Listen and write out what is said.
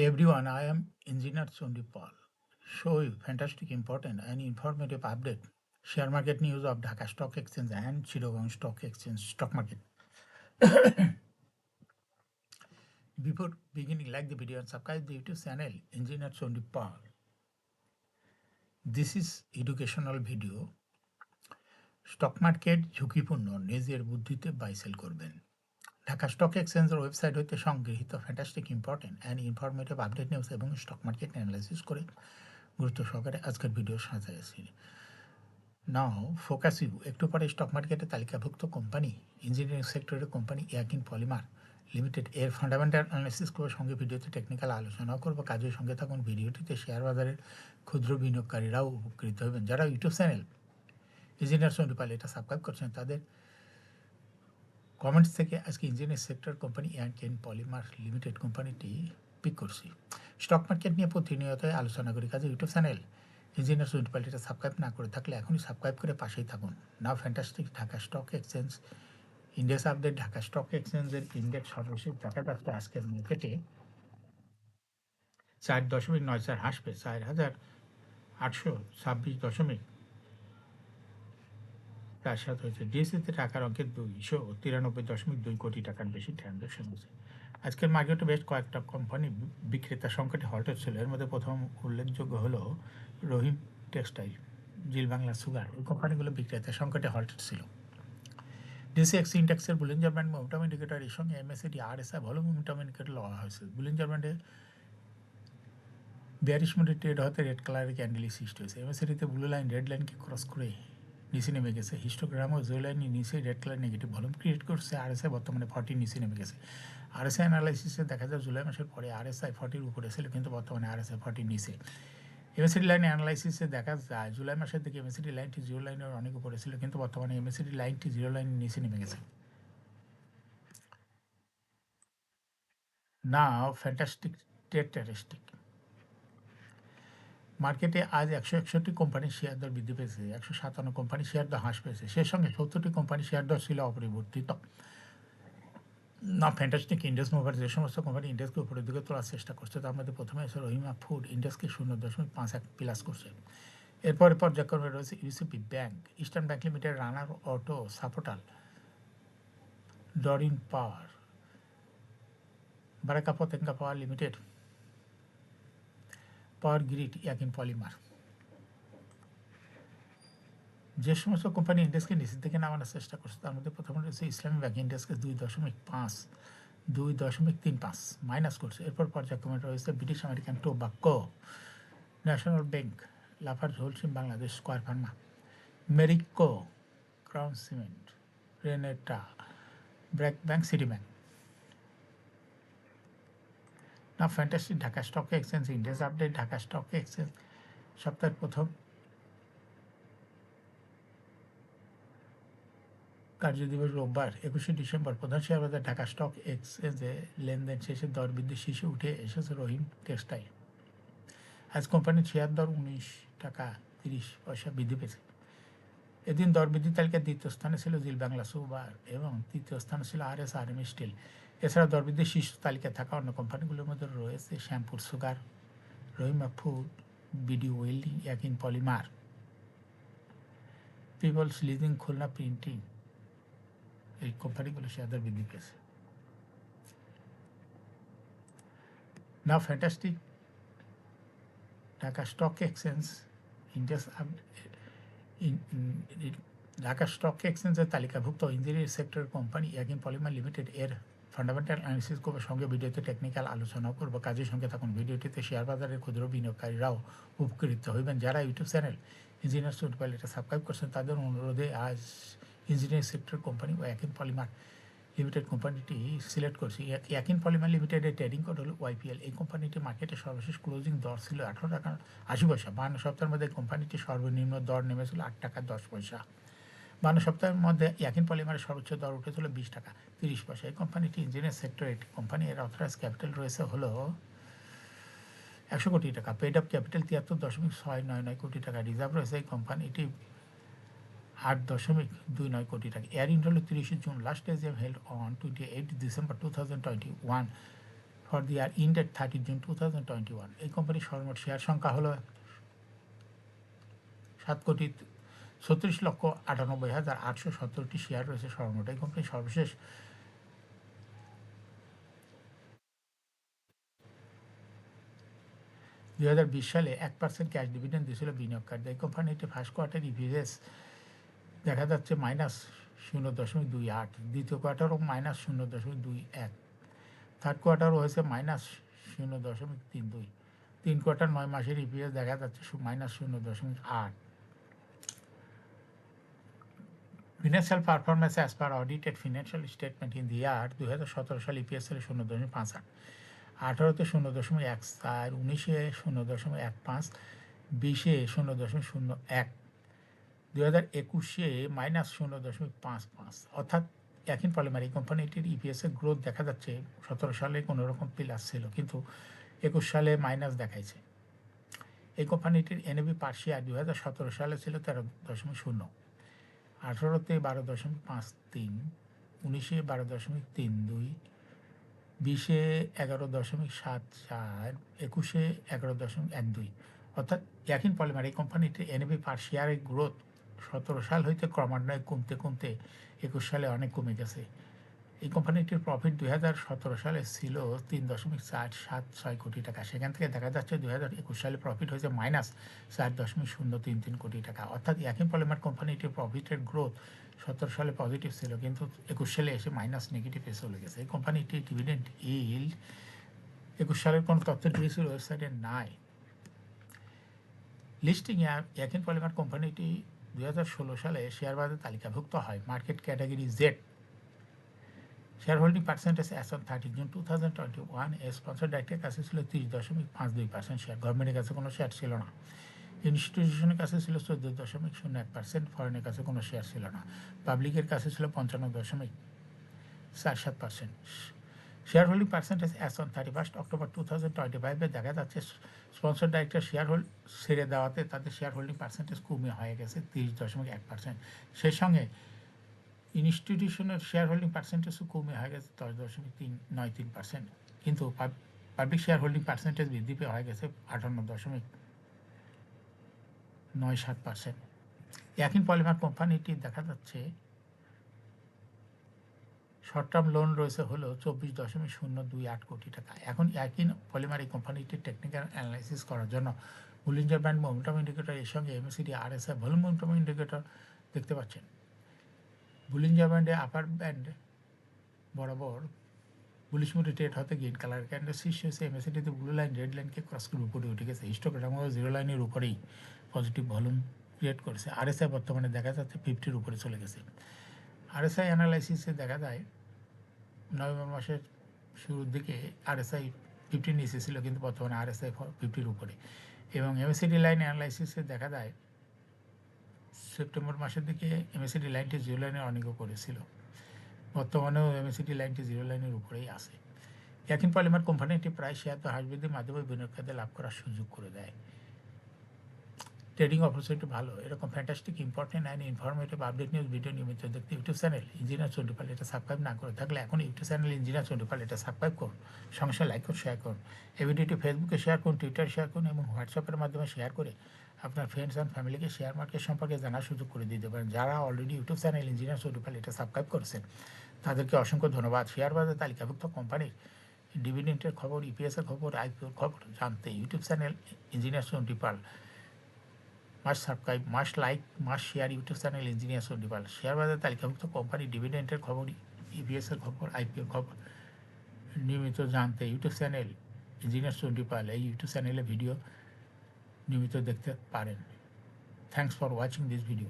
Everyone, I am Engineer Sondipal. Show you fantastic, important, and informative update. Share market news of Dhaka Stock Exchange and Chittagong Stock Exchange stock market. Before beginning, like the video and subscribe the YouTube channel Engineer Sondipal. This is educational video. Stock market ঝুঁকিপূর্ণ নিজের বুদ্ধিতে buy sell করবেন। Dhaka stock এক্সচেঞ্জের website হইতে সংগৃহীত fantastic important and informative update news এবং stock market analysis করে গুরুত্ব সহকারে আজকের ভিডিও সাজাইছি। নাও ফোকাস ইউ একটু পরে স্টক মার্কেটে তালিকাভুক্ত কোম্পানি ইঞ্জিনিয়ারিং সেক্টরের কোম্পানি ইয়াকিন পলিমার লিমিটেড এর ফান্ডামেন্টাল অ্যানালাইসিস করে সঙ্গে ভিডিওতে টেকনিক্যাল আলোচনাও করবো। কাজের সঙ্গে থাকুন। ভিডিওটিতে শেয়ার বাজারের ক্ষুদ্র বিনিয়োগকারীরাও উপকৃত হবেন। যারা ইউটিউব চ্যানেল ইঞ্জিনিয়ার সন্ডিপাল এটা সাবস্ক্রাইব করছেন তাদের কমেন্টস থেকে আজকে engineering sector company Yakin polymer limited কোম্পানিটি পিক করছি। স্টক মার্কেট নিয়ে প্রতিনিয়ত আলোচনা করি। কাজে ইউটিউব চ্যানেল ইঞ্জিনিয়ার মিউনিসিপ্যালিটিটা সাবস্ক্রাইব না করে থাকলে এখনই সাবস্ক্রাইব করে পাশেই থাকুন। Now fantastic Dhaka stock exchange index update. Dhaka stock এক্সচেঞ্জের ইন্ডেক্স সর্বশেষ দেখা যাচ্ছে আজকের মার্কেটে 4.94 হ্রাস পেয়ে 4,826.47 হয়েছে। ডিএসসিতে টাকার অঙ্কের 293.2 কোটি টাকার বেশি ট্রানজাকশন হয়েছে। আজকের মার্কেটে বেশ কয়েকটা কোম্পানি বিক্রেতা সংকটে হল্টেড ছিল। এর মধ্যে প্রথম উল্লেখযোগ্য হলো রহিম টেক্সটাইল, জিল বাংলা সুগার। এই কোম্পানিগুলো বিক্রেতা সংকটে হল্টেড ছিল। ডিসিএক্স ইন্ডেক্সের বুলিঞ্জার ব্যান্ড মোমেন্টাম ইন্ডিকেটর এর সঙ্গে MSCD RSI volume momentum indicator লওয়া হয়েছে। বুলিঞ্জার ব্যান্ডে বেয়ারিশ মোডে ট্রেড হতে রেড কালারের ক্যান্ডেলই সৃষ্টি হয়েছে। এমএসসিডিতে ব্লু লাইন রেড লাইনকে ক্রস করে নিচে নেমে গেছে। হিস্টোগ্রাম ও জো লাইনের নিচে red colour negative volume create করছে। আরএসআই বর্তমানে 40 নিচে নেমে গেছে। আরএসআই অ্যানালাইসিসে দেখা যায় জুলাই মাসের পরে আরএসআই 40 উপরে ছিল, কিন্তু বর্তমানে আরএসআই 40 নিচে। এমএসিডি লাইন অ্যানালাইসিসে দেখা যায় জুলাই মাসের দিকে এমএসিডি লাইনটি জিরো লাইনের অনেক উপরে ছিল, কিন্তু বর্তমানে এমএসিডি লাইনটি জিরো লাইনের নিচে নেমে গেছে। নাও ফ্যান্টাস্টিক স্ট্যাটিস্টিক। মার্কেটে আজ 161 কোম্পানির শেয়ার দর বৃদ্ধি পেয়েছে, 157 কোম্পানির শেয়ার দর হ্রাস পেয়েছে। সেই সঙ্গে 70টি কোম্পানির শেয়ার দর ছিল অপরিবর্তিত। না ফ্যান্টাস্টিক ইন্ডেক্স মুভার যে সমস্ত কোম্পানি ইন্ডেক্সকে উপরের দিকে তোলার চেষ্টা করছে তার মধ্যে প্রথমে আছে রহিমা ফুড, ইন্ডেক্সকে 0.51 প্লাস করছে। এরপরে পর্যায়ক্রমে রয়েছে UCP bank, eastern bank limited, runner auto, সাপোটাল, Doreen power, Baraka Patenga power limited, power grid, Yakin polymer. যে সমস্ত কোম্পানি ইন্ডেক্সকে নিচের দিকে নামানোর চেষ্টা করছে তার মধ্যে প্রথমে রয়েছে ইসলামী ব্যাংক, ইন্ডেক্সকে 2.35 মাইনাস করছে। এরপর পর্যায়ক্রমে রয়েছে British American tobacco, national bank, Lafarge Holcim Bangladesh, square pharma, Marico, crown cement, Renata, BRAC bank, city bank. Now fantastic Dhaka stock exchange index update. Dhaka stock exchange সপ্তাহের প্রথম কার্যদিবস রোববার 21শে ডিসেম্বর। প্রধান শেয়ার বাজার ঢাকা স্টক এক্সচেঞ্জে লেনদেন শেষে দর বৃদ্ধি শীর্ষে উঠে এসেছে রহিম টেক্সটাইল। আজ কোম্পানির শেয়ার দর 19 টাকা 30 পয়সা বৃদ্ধি পেয়েছে। এদিন দর বৃদ্ধি তালিকার দ্বিতীয় স্থানে ছিল জিল বাংলা সুগার এবং তৃতীয় স্থানে ছিল আরএসআরএম স্টিল। এছাড়া দর বৃদ্ধির শীর্ষ তালিকায় থাকা অন্য কোম্পানিগুলোর মধ্যে রয়েছে Shyampur sugar, Rahima food, BD welding, Yakin polymer, peoples leasing, Khulna printing. এই কোম্পানিগুলো শেয়ার দর বৃদ্ধি পেয়েছে। Now fantastic Dhaka stock exchange index Dhaka stock এক্সচেঞ্জের তালিকাভুক্ত engineering sector company Yakin polymer limited এর ফান্ডামেন্টাল অ্যানালিসিস করবো, সঙ্গে ভিডিওতে টেকনিক্যাল আলোচনাও করবো। কাজের সঙ্গে থাকুন। ভিডিওটিতে শেয়ার বাজারের ক্ষুদ্র বিনিয়োগকারীরাও উপকৃত হইবেন। যারা ইউটিউব চ্যানেল ইঞ্জিনিয়ার সুটপাল এটা সাবস্ক্রাইব করছেন তাদের অনুরোধে আজ ইঞ্জিনিয়ারিং সেক্টর কোম্পানি ও ইয়াকিন পলিমার লিমিটেড কোম্পানিটি সিলেক্ট করছি। ইয়াকিন পলিমার লিমিটেডের ট্রেডিং কোড হলো ওয়াইপিএল। এই কোম্পানিটি মার্কেটে সর্বশেষ ক্লোজিং দর ছিল 18 টাকা 80 পয়সা। 52 সপ্তাহের মধ্যে কোম্পানিটি সর্বনিম্ন দর নেমেছিল 8 টাকা 10 পয়সা। 52 সপ্তাহের মধ্যে ইয়াকিন পলিমারের সর্বোচ্চ দর উঠেছিল 20 টাকা 30 পয়সা। এই কোম্পানিটি ইঞ্জিনিয়ার সেক্টর একটি কোম্পানি। এর অথরাইজ ক্যাপিটাল রয়েছে হলো 100 কোটি টাকা। পেড আপ ক্যাপিটাল 73.699 কোটি টাকা। রিজার্ভ রয়েছে এই কোম্পানিটি 8.29 কোটি টাকা। এয়ার ইন্ডিয়া হলো 30 June. Last age held on 28 December 2021 for the year ended 30 June 2021। এই কোম্পানির সর্বমোট শেয়ার সংখ্যা হলো 7,36,98,817টি শেয়ার রয়েছে সর্বমোট। এই কোম্পানির সর্বশেষ 2020 সালে 1% ক্যাশ ডিভিডেন্ড দিয়েছিল বিনিয়োগকারীদের। এই কোম্পানিটি ফার্স্ট কোয়ার্টার ইপিএস দেখা যাচ্ছে -0.28, দ্বিতীয় কোয়ার্টারও -0.21, থার্ড কোয়ার্টারও হয়েছে -0.32, 3 কোয়ার্টার 9 মাসের ইপিএস দেখা যাচ্ছে -0.8। Financial performance as per audited financial statement in the year 2017 সালে ইপিএস ছিল 0.58, 18-তে 0.14, 19-এ 0.15, 20-এ 0.01, 2021-এ -0.55। অর্থাৎ একই পলিমার এই কোম্পানিটির ইপিএসের গ্রোথ দেখা যাচ্ছে 17 সালে কোনো রকম প্লাস ছিল, কিন্তু 21 সালে মাইনাস দেখাইছে। এই কোম্পানিটির এনএভি পার শেয়ার 2017 সালে ছিল 13.0, 18-তে 12.53, 19-এ 12.32, 20-এ 11.74, 21-এ 11.12। অর্থাৎ একই পলিমার এই কোম্পানিটির এনএভি পার শেয়ারের গ্রোথ 17 সাল হইতে ক্রমান্বয়ে কমতে কমতে 21 সালে অনেক কমে গেছে। এই কোম্পানিটির প্রফিট 2017 সালে ছিল 3.476 কোটি টাকা, সেখান থেকে দেখা যাচ্ছে 2021 সালে প্রফিট হয়েছে -4.033 কোটি টাকা। অর্থাৎ একই পলিমার কোম্পানিটির প্রফিটের গ্রোথ 17 সালে পজিটিভ ছিল, কিন্তু 21 সালে এসে নেগেটিভে চলে গেছে। এই কোম্পানিটির ডিভিডেন্ড ইল্ড 21 সালের কোনো তথ্য ডিএসির ওয়েবসাইটে নাই। লিস্টিং একই পলিমার কোম্পানিটি 2016 সালে শেয়ার বাজারে তালিকাভুক্ত হয় market category Z. Share holding percentage as on 30 June 2021 sponsor ডাইরেক্টের কাছে ছিল 30.52%, শেয়ার গভর্নমেন্টের কাছে কোনো শেয়ার ছিল না। ইনস্টিটিউশনের কাছে ছিল 14.01%, ফরেনের কাছে কোনো শেয়ার ছিল না। পাবলিকের কাছে ছিল 55.47%। Share holding percentage as on 31 October 2025 দেখা যাচ্ছে স্পন্সর ডাইরেক্টর শেয়ার ছেড়ে দেওয়াতে তাদের শেয়ার হোল্ডিং পার্সেন্টেজ কমে হয়ে গেছে 30.1%। সেই সঙ্গে ইনস্টিটিউশনের শেয়ার হোল্ডিং পার্সেন্টেজও কমে হয়ে গেছে 10.93%, কিন্তু পাবলিক শেয়ার হোল্ডিং পার্সেন্টেজ বৃদ্ধি পেয়ে হয়ে গেছে 58.97%। একই পলিমার কোম্পানিটি দেখা যাচ্ছে শর্ট টার্ম লোন রয়েছে হলো 24.028 কোটি টাকা। এখন একই পলিমার এই কোম্পানিটির টেকনিক্যাল অ্যানালাইসিস করার জন্য বুলিঞ্জার ব্যান্ড মোমেন্টাম ইন্ডিকেটর এর সঙ্গে MACD RSI volume momentum indicator দেখতে পাচ্ছেন। বুলিঞ্জার ব্যান্ডে আপার ব্যান্ড বরাবর বুলিশ মুডে ট্রেড হতে গ্রিন কালার ক্যান্ডেল শীর্ষ হয়েছে। এমএসিডিতে ব্লু লাইন রেড লাইনকে ক্রস করে উপরে উঠে গেছে। হিস্টোগ্রামও 0 লাইনের উপরেই পজিটিভ ভলিউম ক্রিয়েট করেছে। আরএসআই বর্তমানে দেখা যাচ্ছে 50-র উপরে চলে গেছে। আরএসআই অ্যানালাইসিসে দেখা যায় নভেম্বর মাসের শুরুর দিকে আরএসআই 50 নিচে ছিল, কিন্তু বর্তমানে আরএসআই 50-র উপরে। এবং এমএসিডি লাইন অ্যানালাইসিসে দেখা যায় সেপ্টেম্বর মাসের দিকে এমএসিডি লাইনটি 0 লাইনের অনেক উপরে ছিল, বর্তমানেও এমএসিডি লাইনটি 0 লাইনের উপরেই আছে। একই পলিমার কোম্পানিটি প্রায় শেয়ার হ্রাস বৃদ্ধির মাধ্যমে বিনিয়োগকারীদের লাভ করার সুযোগ করে দেয়। ট্রেডিং অপরচুনিটি ভালো। এরকম fantastic important and informative update news video নিয়মিত দেখতে ইউটিউব চ্যানেল ইঞ্জিনিয়ার চন্ডিপাল এটা সাবস্ক্রাইব না করে থাকলে এখন ইউটিউব চ্যানেল ইঞ্জিনিয়ার চন্ডিপাল এটা সাবস্ক্রাইব করুন, সঙ্গে লাইক করুন, শেয়ার করুন। এই ভিডিওটি ফেসবুকে শেয়ার করুন, টুইটারে শেয়ার করুন এবং হোয়াটসঅ্যাপের মাধ্যমে শেয়ার করে আপনার ফ্রেন্ডস অ্যান্ড ফ্যামিলিকে শেয়ার মার্কেট সম্পর্কে জানার সুযোগ করে দিতে পারেন। যারা অলরেডি ইউটিউব চ্যানেল ইঞ্জিনিয়ার চন্ডিপাল এটা সাবস্ক্রাইব করেছেন তাদেরকে অসংখ্য ধন্যবাদ। শেয়ার বাজারে তালিকাভুক্ত কোম্পানির ডিভিডেন্টের খবর, ইপিএসের খবর, আইপিওর খবর জানতে YouTube channel engineer Chandipal must subscribe, must like, must share YouTube channel engineer Chandipal. Share বাজারে তালিকাভুক্ত কোম্পানি ডিভিডেন্টের খবর, ইপিএসের খবর, আইপিওর খবর নিয়মিত জানতে ইউটিউব চ্যানেল ইঞ্জিনিয়ার চন্ডিপাল এই ইউটিউব চ্যানেলে ভিডিও নিয়মিত দেখতে পারেন। Thanks for watching this video.